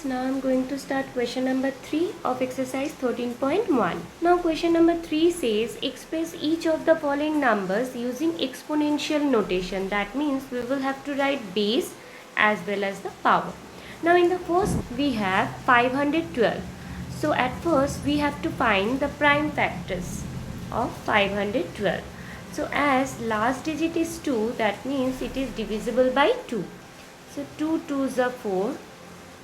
students, now I am going to start question number 3 of exercise 13.1. Now question number 3 says express each of the following numbers using exponential notation. That means we will have to write base as well as the power. Now in the first we have 512. So at first we have to find the prime factors of 512. So as last digit is 2, that means it is divisible by 2. So 2 2s are 4,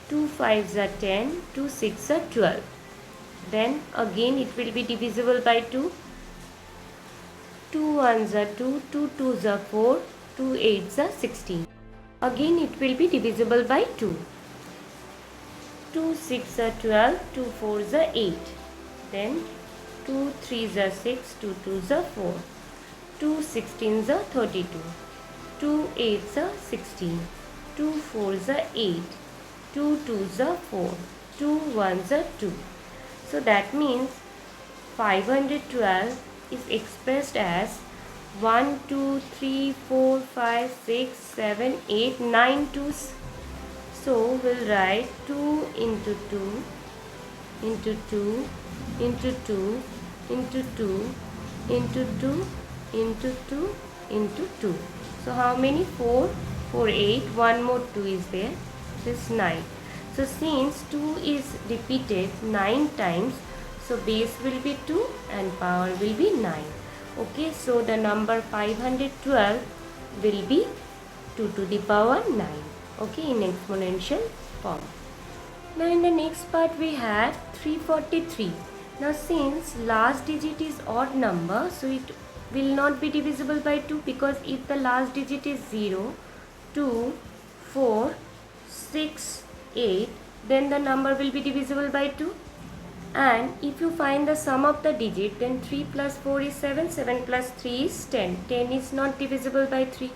2 5s are 10, 2 6s are 12. Then again it will be divisible by 2. 2 1s are 2, 2 2s are 4, 2 8s are 16. Again it will be divisible by 2. 2 6s are 12, 2 4s are 8. Then 2 3s are 6, 2 2s are 4. 2 16s are 32. 2 8s are 16. 2 4s are 8, 2 2s are 4, 2 1s are 2. So that means 512 is expressed as 1, 2, 3, 4, 5, 6, 7, 8, 9 2s. So we'll write 2 into 2 into 2 into 2 into 2 into 2 into 2 into 2. So how many? 4, 4, 8, one more 2 is there, this is 9. So since 2 is repeated 9 times, so base will be 2 and power will be 9. Okay, so the number 512 will be 2 to the power 9. Okay, in exponential form. Now in the next part we have 343. Now since last digit is odd number, so it will not be divisible by 2, because if the last digit is 0, 2, 4, 6, 8, then the number will be divisible by 2. And if you find the sum of the digit, then 3 plus 4 is 7, 7 plus 3 is 10. 10 is not divisible by 3.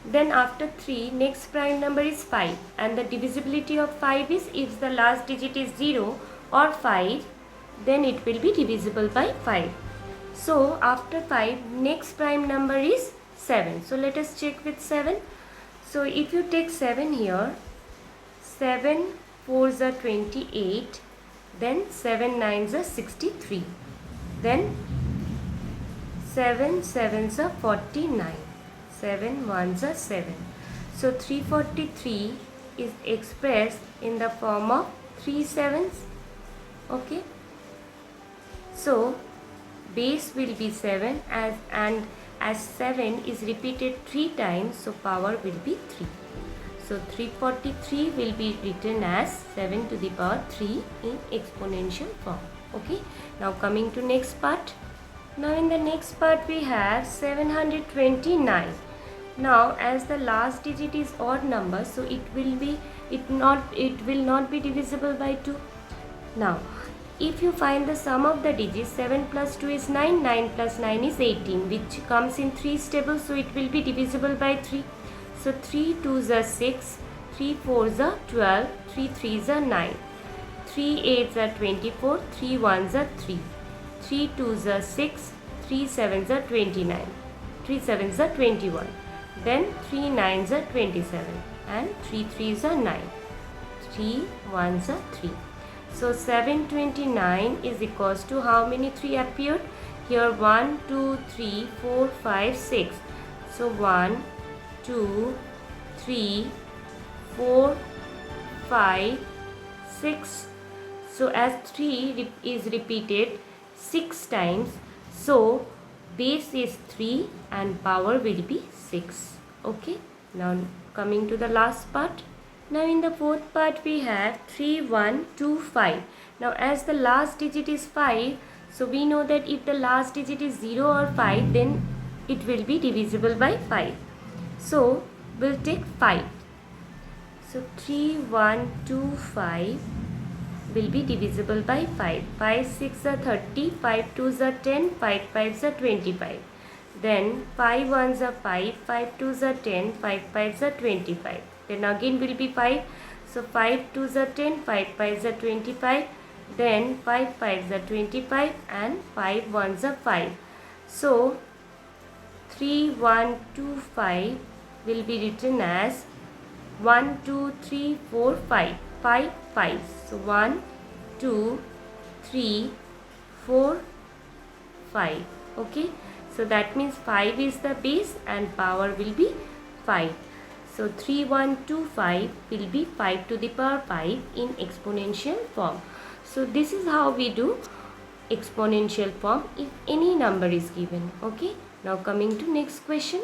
Then after 3, next prime number is 5. And the divisibility of 5 is if the last digit is 0 or 5, then it will be divisible by 5. So after 5, next prime number is 7. So let us check with 7. So if you take 7 here, 7 4s are 28, then 7 9s are 63, then 7 7s are 49, 7 1s are 7. So 343 is expressed in the form of 3 7s. Okay. So base will be 7 as 7 is repeated 3 times, so power will be 3. So 343 will be written as 7 to the power 3 in exponential form. Okay. Now coming to next part. Now in the next part we have 729. Now as the last digit is odd number, so it will not be divisible by 2. Now if you find the sum of the digits, 7 plus 2 is 9, 9 plus 9 is 18, which comes in 3's table, so it will be divisible by 3. So 3 2s are 6, 3 4s are 12, 3 3s are 9, 3 8s are 24, 3 1s are 3, 3 2s are 6, 3 7s are 29, 3 7s are 21, then 3 9s are 27 and 3 3s are 9, 3 1s are 3. So 729 is equals to how many 3 appeared? Here 1, 2, 3, 4, 5, 6. So 1, 2, 3, 4, 5, 6. So as 3 is repeated 6 times, so base is 3 and power will be 6. Okay. Now coming to the last part. Now in the fourth part we have 3 1 2 5. Now as the last digit is 5, so we know that if the last digit is 0 or 5, then it will be divisible by 5. So we'll take 5. So 3 1 2 5 will be divisible by 5. 5 6 are 30, 5 2s are 10, 5 5s are 25. Then 5 1s are 5, 5 2s are 10, 5 5s are 25. Then again will be 5. So 5 2s are 10, 5 5s are 25. Then 5 5s are 25 and 5 1s are 5. So 3 1 2 5 will be written as 1 2 3 4 5. 5 5s. So 1, 2, 3, 4, 5. Okay. So that means 5 is the base and power will be 5. So 3125 will be 5 to the power 5 in exponential form. So this is how we do exponential form if any number is given. Okay. Now coming to next question.